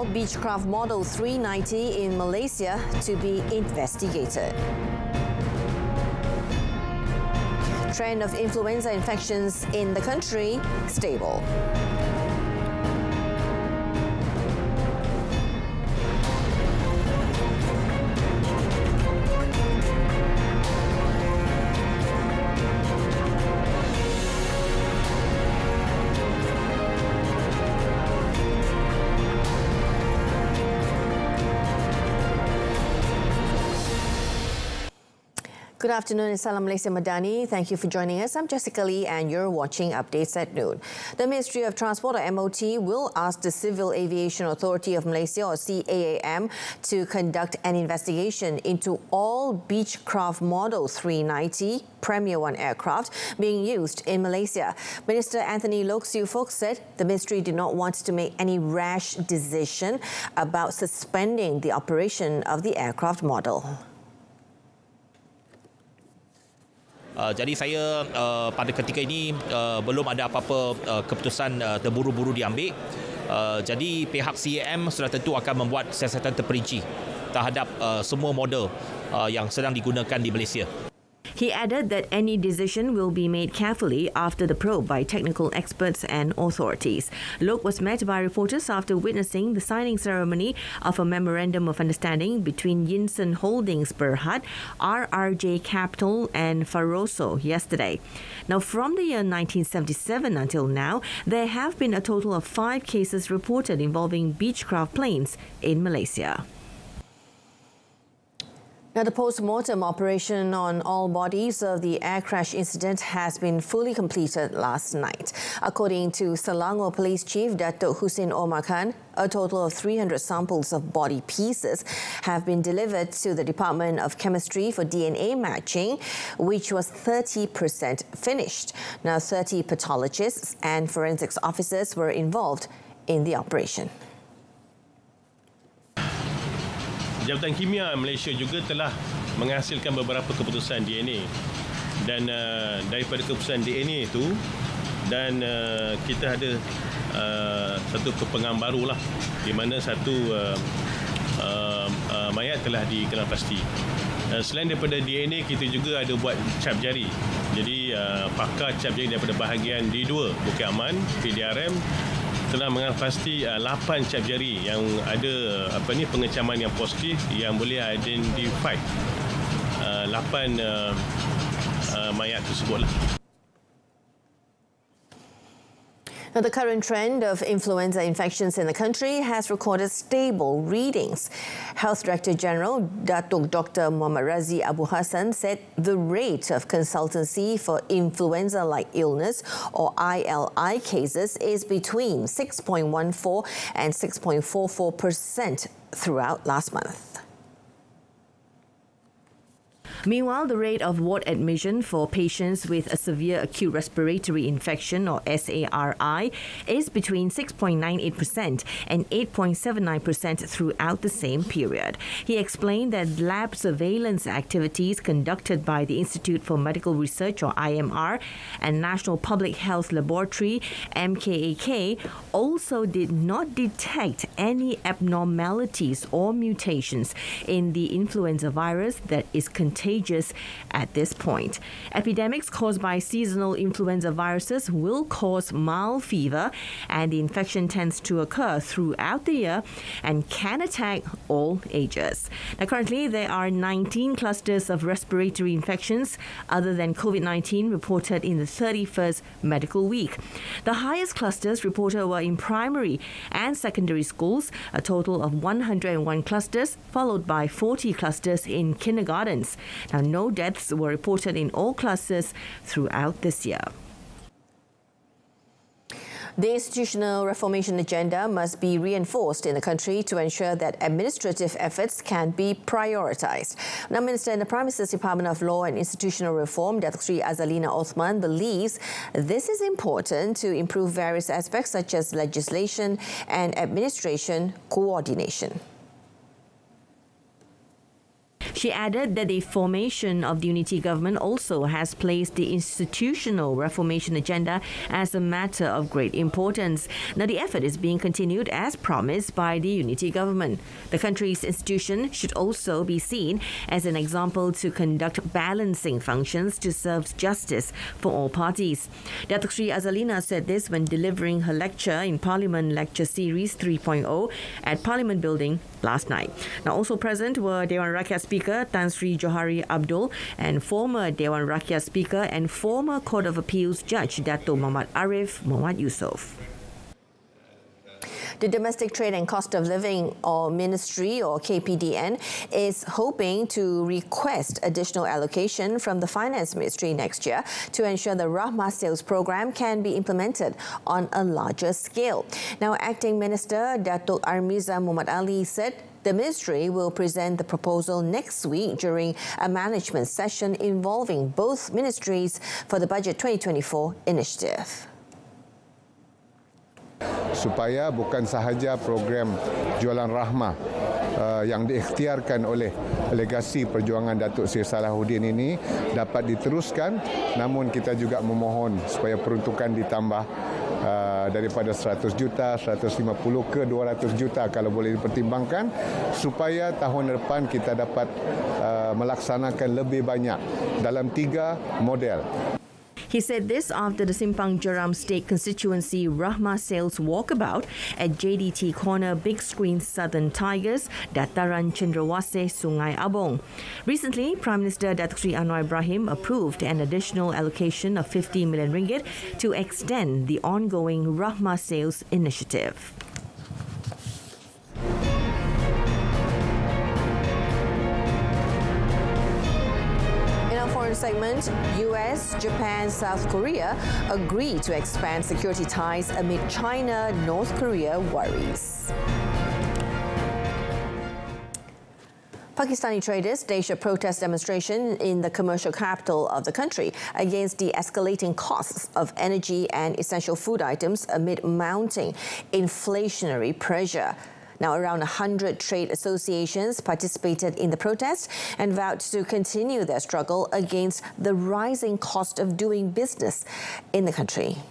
all Beechcraft Model 390 in Malaysia to be investigated. Trend of influenza infections in the country stable. Good afternoon, Salam Malaysia Madani. Thank you for joining us. I'm Jessica Lee and you're watching Updates at Noon. The Ministry of Transport or MOT will ask the Civil Aviation Authority of Malaysia or CAAM to conduct an investigation into all Beechcraft Model 390 Premier 1 aircraft being used in Malaysia. Minister Anthony Loke Siu Fook said the ministry did not want to make any rash decision about suspending the operation of the aircraft model. Jadi saya pada ketika ini belum ada apa-apa keputusan terburu-buru diambil. Jadi pihak CAM sudah tentu akan membuat siasatan terperinci terhadap semua model yang sedang digunakan di Malaysia. He added that any decision will be made carefully after the probe by technical experts and authorities. Loke was met by reporters after witnessing the signing ceremony of a memorandum of understanding between Yinson Holdings Berhad, RRJ Capital and Faroso yesterday. Now, from the year 1977 until now, there have been a total of 5 cases reported involving Beechcraft planes in Malaysia. Now, the post-mortem operation on all bodies of the air crash incident has been fully completed last night. According to Selangor Police Chief Datuk Hussein Omar Khan, a total of 300 samples of body pieces have been delivered to the Department of Chemistry for DNA matching, which was 30% finished. Now, 30 pathologists and forensics officers were involved in the operation. Jabatan Kimia Malaysia juga telah menghasilkan beberapa keputusan DNA dan daripada keputusan DNA itu dan kita ada satu kepengang barulah di mana satu mayat telah dikenal pasti. Selain daripada DNA, kita juga ada buat cap jari. Jadi pakar cap jari daripada bahagian D2 Bukit Aman PDRM telah mengenal pasti 8 cap jari yang ada pengecaman yang positif yang boleh identify 8 mayat tersebutlah. Now, the current trend of influenza infections in the country has recorded stable readings. Health Director General Datuk Dr. Muhammad Razi Abu Hassan said the rate of consultancy for influenza-like illness or ILI cases is between 6.14 and 6.44% throughout last month. Meanwhile, the rate of ward admission for patients with a severe acute respiratory infection or SARI is between 6.98% and 8.79% throughout the same period. He explained that lab surveillance activities conducted by the Institute for Medical Research or IMR and National Public Health Laboratory MKAK also did not detect any abnormalities or mutations in the influenza virus that is contagious at this point. Epidemics caused by seasonal influenza viruses will cause mild fever, and the infection tends to occur throughout the year and can attack all ages. Now, currently, there are 19 clusters of respiratory infections other than COVID-19 reported in the 31st medical week. The highest clusters reported were in primary and secondary schools, a total of 101 clusters, followed by 40 clusters in kindergartens. Now, no deaths were reported in all clusters throughout this year. The institutional reformation agenda must be reinforced in the country to ensure that administrative efforts can be prioritised. Now, Minister in the Prime Minister's Department of Law and Institutional Reform, Datuk Sri Azalina Othman, believes this is important to improve various aspects such as legislation and administration coordination. She added that the formation of the unity government also has placed the institutional reformation agenda as a matter of great importance. Now, the effort is being continued as promised by the unity government. The country's institution should also be seen as an example to conduct balancing functions to serve justice for all parties. Datuk Sri Azalina said this when delivering her lecture in Parliament Lecture Series 3.0 at Parliament Building last night. Now, also present were Dewan Rakyat Speaker Tan Sri Johari Abdul and former Dewan Rakyat Speaker and former Court of Appeals Judge Dato Muhammad Arif Muhammad Yusof. The Domestic Trade and Cost of Living Ministry, or KPDN, is hoping to request additional allocation from the Finance Ministry next year to ensure the Rahmah sales program can be implemented on a larger scale. Now, Acting Minister Datuk Armiza Muhammad Ali said the ministry will present the proposal next week during a management session involving both ministries for the Budget 2024 initiative. Supaya bukan sahaja program jualan rahmah yang diikhtiarkan oleh legasi perjuangan Datuk Seri Salahuddin ini dapat diteruskan, namun kita juga memohon supaya peruntukan ditambah daripada 100 juta, 150 ke 200 juta kalau boleh dipertimbangkan, supaya tahun depan kita dapat melaksanakan lebih banyak dalam 3 model. He said this after the Simpang Jeram State Constituency Rahmah Sales Walkabout at JDT Corner Big Screen Southern Tigers, Dataran Cendrawasih, Sungai Abong. Recently, Prime Minister Datuk Sri Anwar Ibrahim approved an additional allocation of 50 million ringgit to extend the ongoing Rahmah Sales initiative. Segment, US, Japan, South Korea agree to expand security ties amid China-North Korea worries. Pakistani traders staged a protest demonstration in the commercial capital of the country against the escalating costs of energy and essential food items amid mounting inflationary pressure. Now, around 100 trade associations participated in the protest and vowed to continue their struggle against the rising cost of doing business in the country.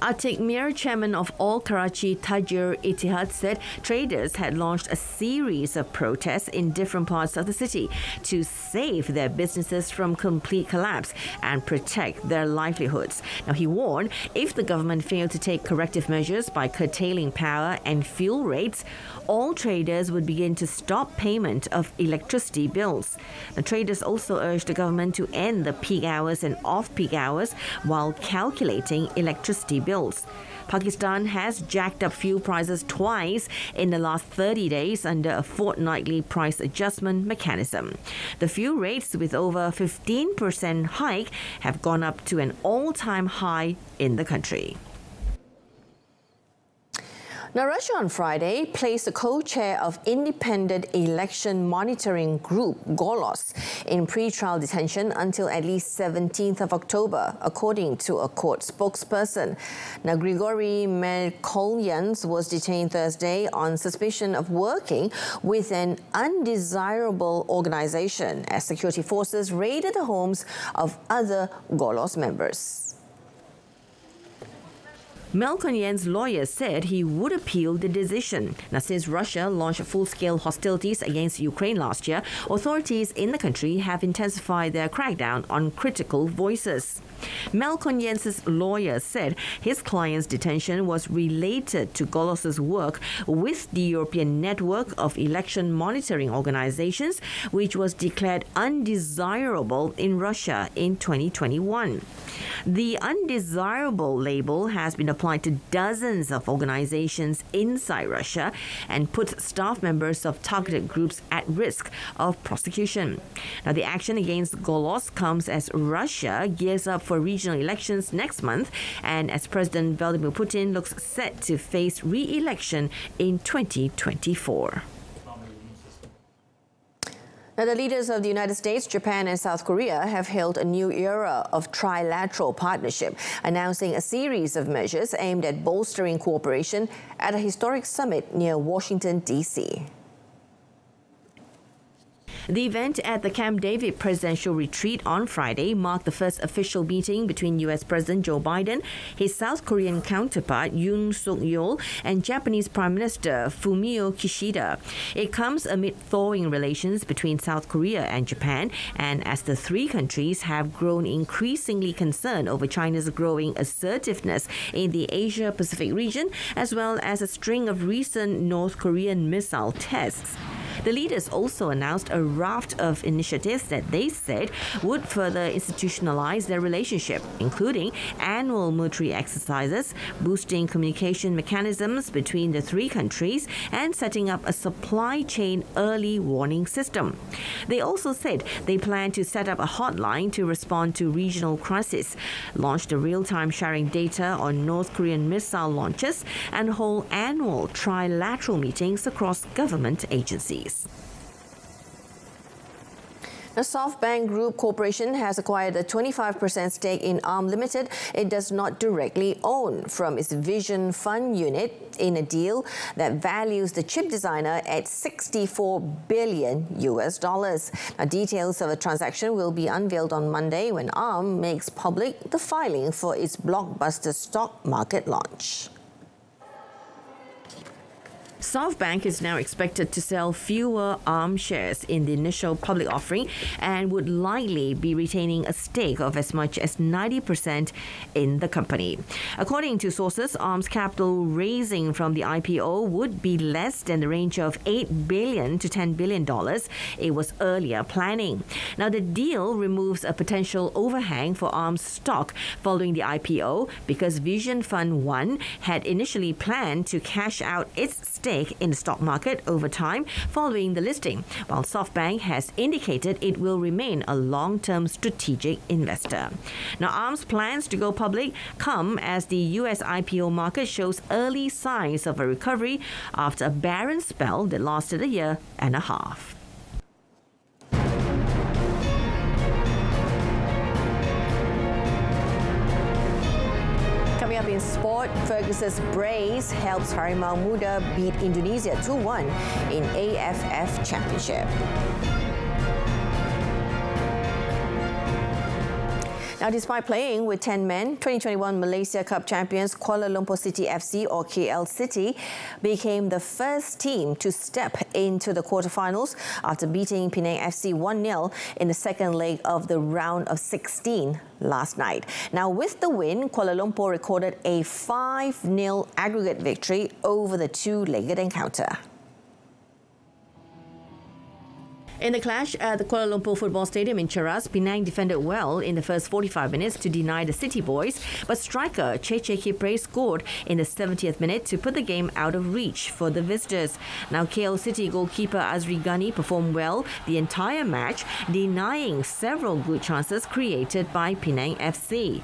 Atik Mir, chairman of All Karachi Tajir Ittihad, said traders had launched a series of protests in different parts of the city to save their businesses from complete collapse and protect their livelihoods. Now, he warned if the government failed to take corrective measures by curtailing power and fuel rates, all traders would begin to stop payment of electricity bills. The traders also urged the government to end the peak hours and off-peak hours while calculating electricity bills. Pakistan has jacked up fuel prices twice in the last 30 days under a fortnightly price adjustment mechanism. The fuel rates, with over 15% hike, have gone up to an all-time high in the country. Now, Russia on Friday placed the co-chair of Independent Election Monitoring Group, Ogos, in pre-trial detention until at least 17th of October, according to a court spokesperson. Now, Grigory Merkolyans was detained Thursday on suspicion of working with an undesirable organization as security forces raided the homes of other Ogos members. Melkonyan's lawyer said he would appeal the decision. Now, since Russia launched full-scale hostilities against Ukraine last year, authorities in the country have intensified their crackdown on critical voices. Melkonyan's lawyer said his client's detention was related to Golos's work with the European Network of Election Monitoring Organizations, which was declared undesirable in Russia in 2021. The undesirable label has been applied to dozens of organizations inside Russia and puts staff members of targeted groups at risk of prosecution. Now, the action against Golos comes as Russia gears up for regional elections next month and as President Vladimir Putin looks set to face re-election in 2024. Now, the leaders of the United States, Japan and South Korea have hailed a new era of trilateral partnership, announcing a series of measures aimed at bolstering cooperation at a historic summit near Washington, D.C. The event at the Camp David presidential retreat on Friday marked the first official meeting between US President Joe Biden, his South Korean counterpart Yoon Suk-yeol, and Japanese Prime Minister Fumio Kishida. It comes amid thawing relations between South Korea and Japan, and as the three countries have grown increasingly concerned over China's growing assertiveness in the Asia-Pacific region, as well as a string of recent North Korean missile tests. The leaders also announced a raft of initiatives that they said would further institutionalize their relationship, including annual military exercises, boosting communication mechanisms between the three countries, and setting up a supply chain early warning system. They also said they plan to set up a hotline to respond to regional crises, launch the real-time sharing data on North Korean missile launches, and hold annual trilateral meetings across government agencies. The SoftBank Group Corporation has acquired a 25% stake in ARM Limited it does not directly own from its Vision Fund unit in a deal that values the chip designer at $64 billion. Now, details of the transaction will be unveiled on Monday when ARM makes public the filing for its blockbuster stock market launch. SoftBank is now expected to sell fewer ARM shares in the initial public offering and would likely be retaining a stake of as much as 90% in the company. According to sources, ARM's capital raising from the IPO would be less than the range of $8 billion to $10 billion it was earlier planning. Now, the deal removes a potential overhang for ARM's stock following the IPO because Vision Fund 1 had initially planned to cash out its stake in the stock market over time following the listing, while SoftBank has indicated it will remain a long-term strategic investor. Now, ARM's plans to go public come as the US IPO market shows early signs of a recovery after a barren spell that lasted a year and a half. Coming up in sport, Fergus's brace helps Harimau Muda beat Indonesia 2-1 in AFF Championship. Now, despite playing with 10 men, 2021 Malaysia Cup champions Kuala Lumpur City FC or KL City became the first team to step into the quarterfinals after beating Penang FC 1-0 in the second leg of the round of 16 last night. Now, with the win, Kuala Lumpur recorded a 5-0 aggregate victory over the two-legged encounter. In the clash at the Kuala Lumpur Football Stadium in Cheras, Penang defended well in the first 45 minutes to deny the City boys, but striker Cheche Kipre scored in the 70th minute to put the game out of reach for the visitors. Now, KL City goalkeeper Azri Ghani performed well the entire match, denying several good chances created by Penang FC.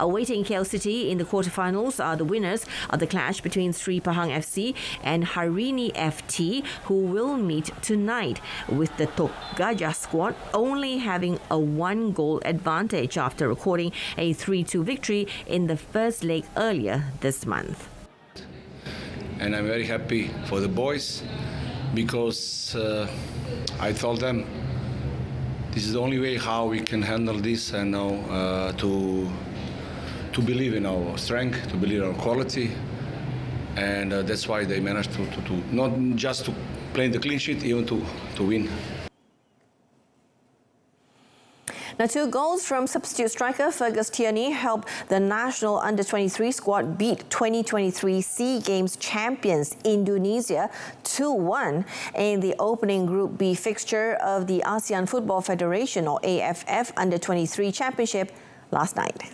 Awaiting KL City in the quarterfinals are the winners of the clash between Sri Pahang FC and Harini FT, who will meet tonight, with the Tok Gajah squad only having a 1-goal advantage after recording a 3-2 victory in the first leg earlier this month. And I'm very happy for the boys because I told them this is the only way how we can handle this and now to believe in our strength, to believe in our quality, and that's why they managed to not just to play the clean sheet, even to win. Now, 2 goals from substitute striker Fergus Tierney helped the national under-23 squad beat 2023 SEA Games champions Indonesia 2-1 in the opening Group B fixture of the ASEAN Football Federation or AFF Under-23 Championship last night.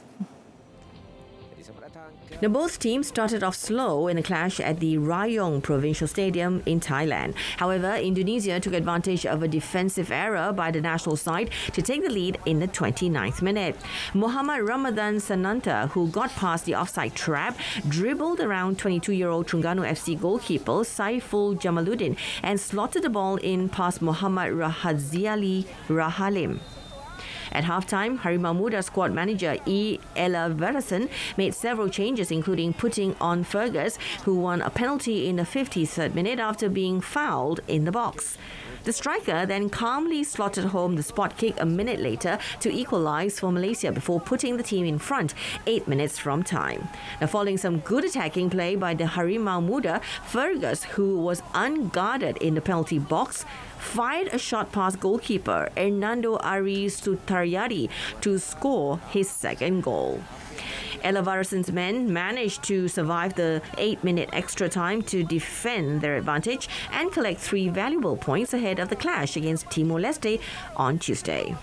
Now, both teams started off slow in a clash at the Rayong Provincial Stadium in Thailand. However, Indonesia took advantage of a defensive error by the national side to take the lead in the 29th minute. Muhammad Ramadan Sananta, who got past the offside trap, dribbled around 22-year-old Terengganu FC goalkeeper Saiful Jamaluddin and slotted the ball in past Muhammad Rahaziali Rahalim. At halftime, Harimau Muda squad manager E. Ella Verason made several changes, including putting on Fergus, who won a penalty in the 53rd minute after being fouled in the box. The striker then calmly slotted home the spot kick a minute later to equalise for Malaysia before putting the team in front 8 minutes from time. Now, following some good attacking play by the Harimau Muda, Fergus, who was unguarded in the penalty box, fired a shot past goalkeeper Hernando Ari Sutaryadi to score his second goal. Elavarson's men managed to survive the 8-minute extra time to defend their advantage and collect 3 valuable points ahead of the clash against Timor-Leste on Tuesday.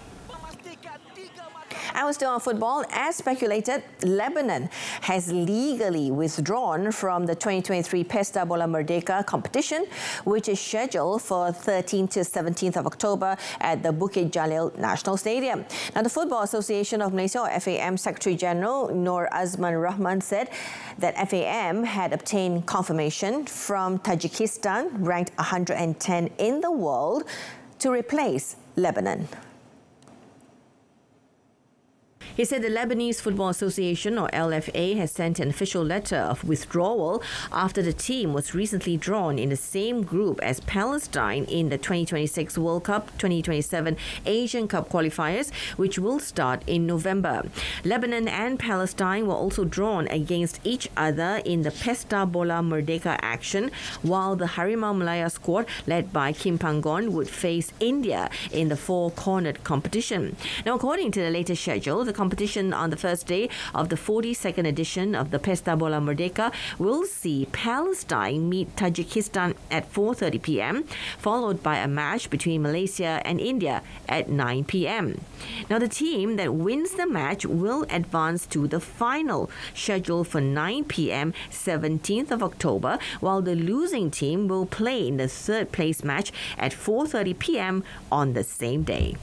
And we're still on football. As speculated, Lebanon has legally withdrawn from the 2023 Pesta Bola Merdeka competition, which is scheduled for 13th to 17th of October at the Bukit Jalil National Stadium. Now, the Football Association of Malaysia, or FAM, Secretary General Nur Azman Rahman said that FAM had obtained confirmation from Tajikistan, ranked 110 in the world, to replace Lebanon. He said the Lebanese Football Association, or LFA, has sent an official letter of withdrawal after the team was recently drawn in the same group as Palestine in the 2026 World Cup 2027 Asian Cup qualifiers, which will start in November. Lebanon and Palestine were also drawn against each other in the Pesta Bola Merdeka action, while the Harimau Malaya squad, led by Kim Panggon, would face India in the four-cornered competition. Now, according to the latest schedule, the competition on the first day of the 42nd edition of the Pesta Bola Merdeka will see Palestine meet Tajikistan at 4:30 p.m, followed by a match between Malaysia and India at 9 p.m. Now, the team that wins the match will advance to the final, scheduled for 9 p.m, 17th of October, while the losing team will play in the third place match at 4:30 p.m. on the same day.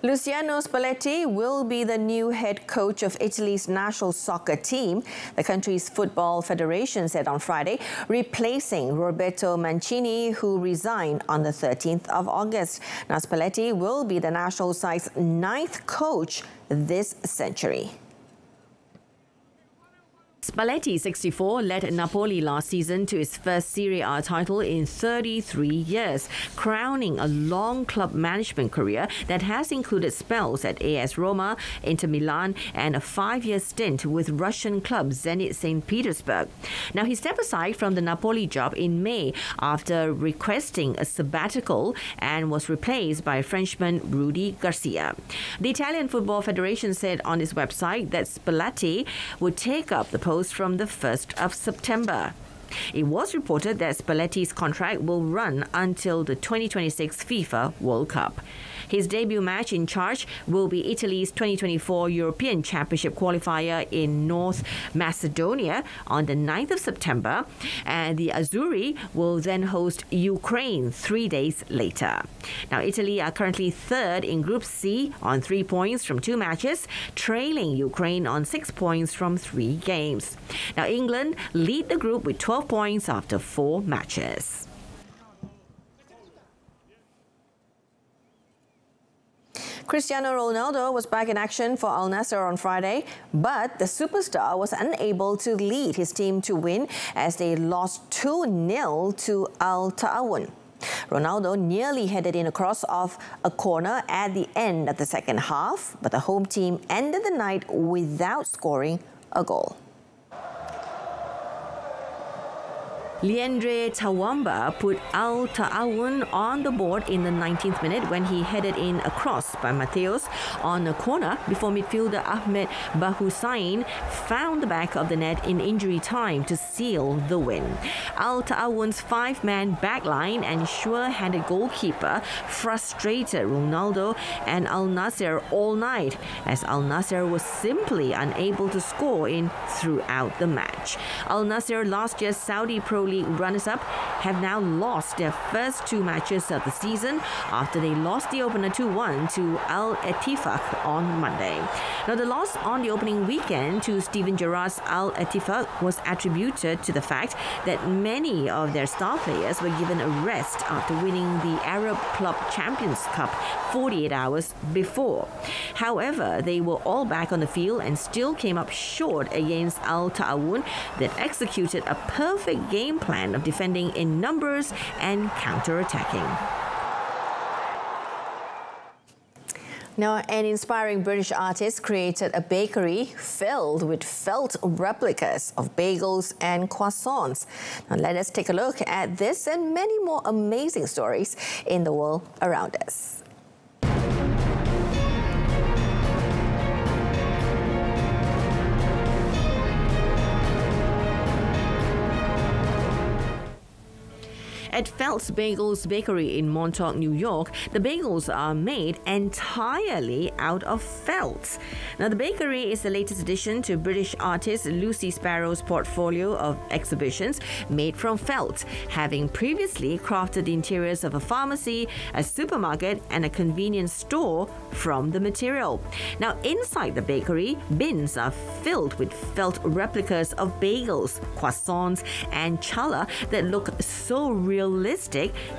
Luciano Spalletti will be the new head coach of Italy's national soccer team, the country's football federation said on Friday, replacing Roberto Mancini, who resigned on the 13th of August. Now, Spalletti will be the national side's 9th coach this century. Spalletti, 64, led Napoli last season to its first Serie A title in 33 years, crowning a long club management career that has included spells at AS Roma, Inter Milan, and a 5-year stint with Russian club Zenit St. Petersburg. Now, he stepped aside from the Napoli job in May after requesting a sabbatical and was replaced by Frenchman Rudy Garcia. The Italian Football Federation said on its website that Spalletti would take up the post from the 1st of September. It was reported that Spalletti's contract will run until the 2026 FIFA World Cup. His debut match in charge will be Italy's 2024 European Championship qualifier in North Macedonia on the 9th of September, and the Azzurri will then host Ukraine 3 days later. Now, Italy are currently third in Group C on 3 points from 2 matches, trailing Ukraine on 6 points from 3 games. Now, England lead the group with 12 points after 4 matches. Cristiano Ronaldo was back in action for Al Nassr on Friday, but the superstar was unable to lead his team to win as they lost 2-0 to Al Ta'awun. Ronaldo nearly headed in a cross off a corner at the end of the second half, but the home team ended the night without scoring a goal. Leandre Tawamba put Al Ta'awun on the board in the 19th minute when he headed in a cross by Mateos on a corner before midfielder Ahmed Bahusain found the back of the net in injury time to seal the win. Al Ta'awun's 5-man backline and sure-handed goalkeeper frustrated Ronaldo and Al Nassr all night, as Al Nassr was simply unable to score in throughout the match. Al Nassr, last year's Saudi Pro League runners-up, have now lost their first 2 matches of the season after they lost the opener 2-1 to Al Ettifaq on Monday. Now, the loss on the opening weekend to Steven Gerrard's Al Ettifaq was attributed to the fact that many of their star players were given a rest after winning the Arab Club Champions Cup 48 hours before. However, they were all back on the field and still came up short against Al Ta'awun that executed a perfect game game plan of defending in numbers and counter-attacking. Now, an inspiring British artist created a bakery filled with felt replicas of bagels and croissants. Now, let us take a look at this and many more amazing stories in the world around us. At Felt's Bagels Bakery in Montauk, New York, the bagels are made entirely out of felt. Now, the bakery is the latest addition to British artist Lucy Sparrow's portfolio of exhibitions made from felt, having previously crafted the interiors of a pharmacy, a supermarket, and a convenience store from the material. Now, inside the bakery, bins are filled with felt replicas of bagels, croissants, and challah that look so realistic,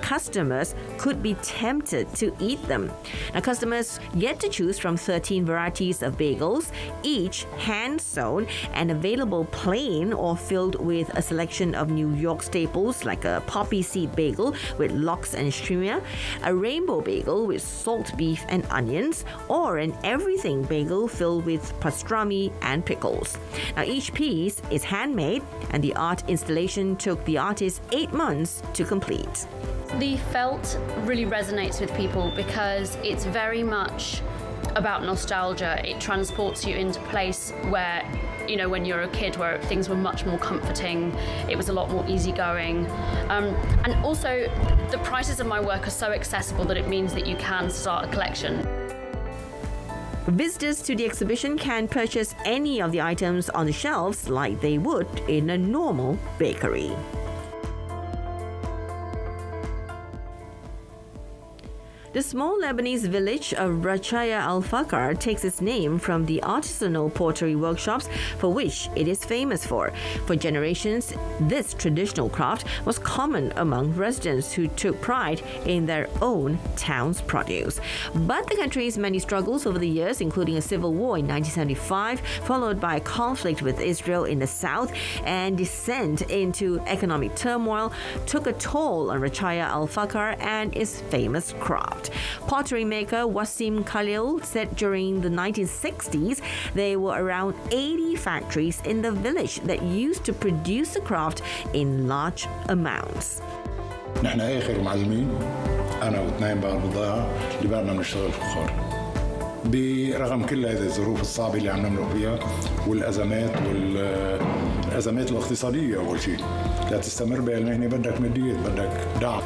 customers could be tempted to eat them. Now, customers get to choose from 13 varieties of bagels, each hand-sewn and available plain or filled with a selection of New York staples like a poppy seed bagel with lox and shrimia, a rainbow bagel with salt beef and onions, or an everything bagel filled with pastrami and pickles. Now, each piece is handmade, and the art installation took the artist 8 months to complete. The felt really resonates with people because it's very much about nostalgia. It transports you into a place where, you know, when you're a kid, where things were much more comforting, it was a lot more easygoing. And also, the prices of my work are so accessible that it means that you can start a collection. Visitors to the exhibition can purchase any of the items on the shelves like they would in a normal bakery. The small Lebanese village of Rachaya Al-Fakar takes its name from the artisanal pottery workshops for which it is famous for. For generations, this traditional craft was common among residents who took pride in their own town's produce. But the country's many struggles over the years, including a civil war in 1975, followed by a conflict with Israel in the south, and descent into economic turmoil, took a toll on Rachaya Al-Fakar and its famous craft. Pottery maker Wasim Khalil said during the 1960s there were around 80 factories in the village that used to produce the craft in large amounts. نحن آخر معلمين أنا واثنين بالبضاعة اللي بدنا نشتغل فخار برغم كل هذه الظروف الصعبة اللي عم نمرق فيها والأزمات الاقتصادية أول شيء لا تستمر بهالمهنة بدك ماديات بدك دعم.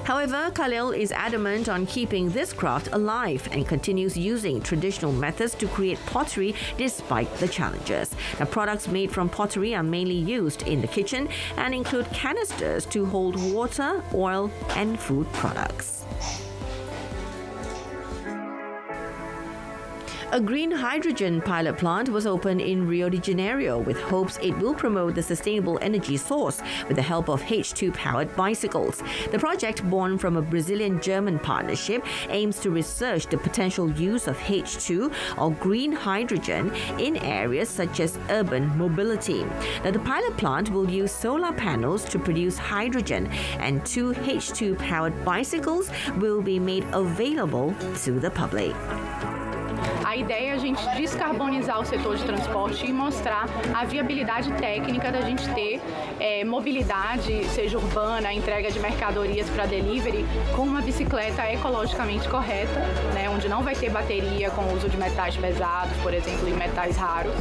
However, Khalil is adamant on keeping this craft alive and continues using traditional methods to create pottery despite the challenges. Now, products made from pottery are mainly used in the kitchen and include canisters to hold water, oil, and food products. A green hydrogen pilot plant was opened in Rio de Janeiro with hopes it will promote the sustainable energy source with the help of H2-powered bicycles. The project, born from a Brazilian-German partnership, aims to research the potential use of H2 or green hydrogen in areas such as urban mobility. Now, the pilot plant will use solar panels to produce hydrogen, and 2 H2-powered bicycles will be made available to the public. A ideia é a gente descarbonizar o setor de transporte e mostrar a viabilidade técnica da gente ter mobilidade, seja urbana, entrega de mercadorias para delivery, com uma bicicleta ecologicamente correta, né, onde não vai ter bateria com o uso de metais pesados, por exemplo, e metais raros,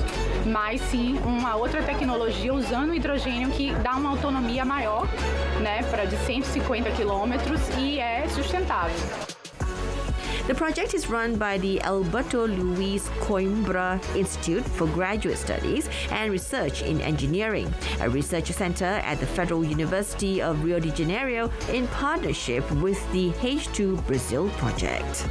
mas sim uma outra tecnologia usando hidrogênio que dá uma autonomia maior, né, para de 150 quilômetros e é sustentável. The project is run by the Alberto Luis Coimbra Institute for Graduate Studies and Research in Engineering, a research center at the Federal University of Rio de Janeiro in partnership with the H2 Brazil project.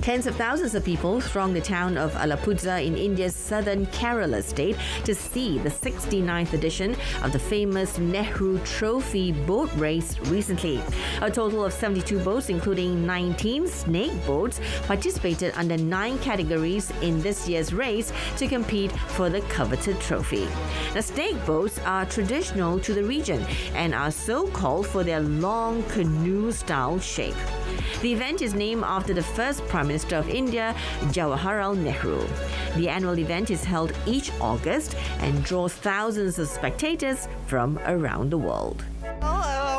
Tens of thousands of people thronged the town of Alapuzha in India's southern Kerala state to see the 69th edition of the famous Nehru Trophy boat race recently. A total of 72 boats, including 19 snake boats, participated under 9 categories in this year's race to compete for the coveted trophy. The snake boats are traditional to the region and are so called for their long canoe-style shape. The event is named after the first Prime Minister of India, Jawaharlal Nehru. The annual event is held each August and draws thousands of spectators from around the world.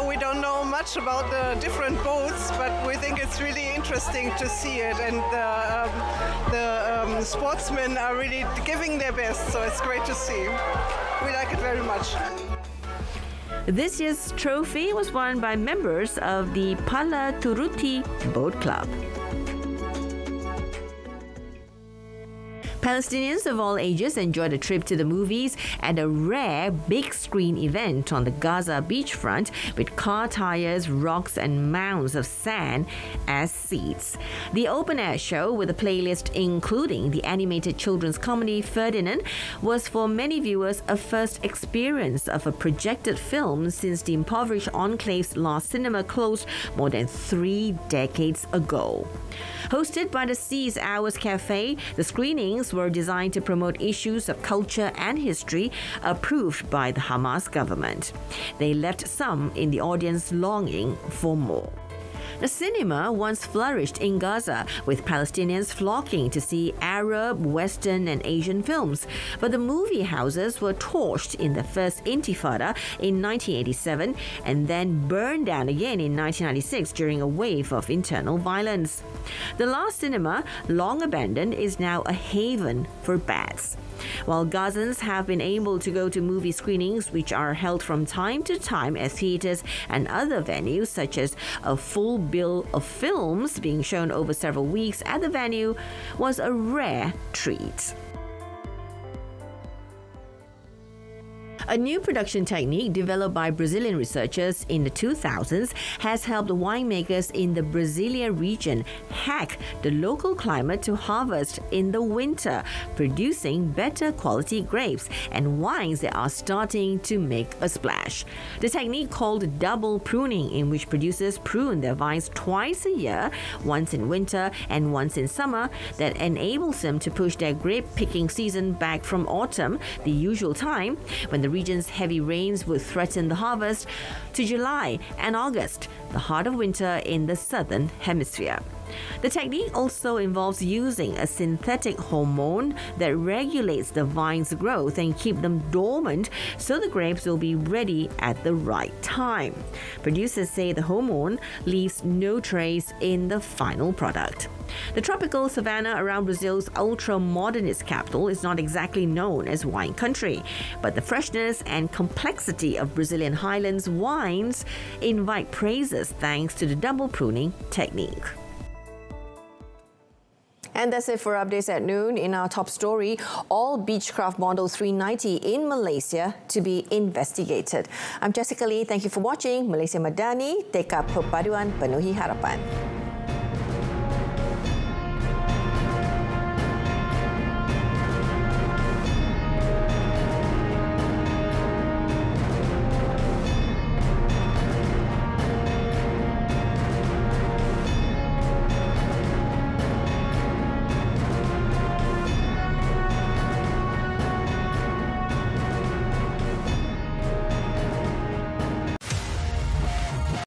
We don't know much about the different boats, but we think it's really interesting to see it, and the sportsmen are really giving their best, so it's great to see. We like it very much. This year's trophy was won by members of the Palaturuthi Boat Club. Palestinians of all ages enjoyed a trip to the movies at a rare big screen event on the Gaza beachfront with car tires, rocks and mounds of sand as seats. The open-air show, with a playlist including the animated children's comedy Ferdinand, was for many viewers a first experience of a projected film since the impoverished enclave's last cinema closed more than 3 decades ago. Hosted by the Seize Hours Cafe, the screenings were designed to promote issues of culture and history approved by the Hamas government. They left some in the audience longing for more. The cinema once flourished in Gaza, with Palestinians flocking to see Arab, Western and Asian films. But the movie houses were torched in the first Intifada in 1987 and then burned down again in 1996 during a wave of internal violence. The last cinema, long abandoned, is now a haven for bats. While Gazans have been able to go to movie screenings, which are held from time to time at theatres and other venues, such as a full bill of films being shown over several weeks at the venue, was a rare treat. A new production technique developed by Brazilian researchers in the 2000s has helped winemakers in the Brasilia region hack the local climate to harvest in the winter, producing better quality grapes and wines that are starting to make a splash. The technique, called double pruning, in which producers prune their vines twice a year, once in winter and once in summer, that enables them to push their grape picking season back from autumn, the usual time when the region's heavy rains would threaten the harvest, to July and August, the heart of winter in the southern hemisphere. The technique also involves using a synthetic hormone that regulates the vine's growth and keep them dormant so the grapes will be ready at the right time. Producers say the hormone leaves no trace in the final product. The tropical savanna around Brazil's ultra-modernist capital is not exactly known as wine country, but the freshness and complexity of Brazilian highlands wines invite praises thanks to the double pruning technique. And that's it for updates at noon. In our top story, all Beechcraft Model 390 in Malaysia to be investigated. I'm Jessica Lee. Thank you for watching. Malaysia Madani, Tekad Perpaduan Penuhi Harapan.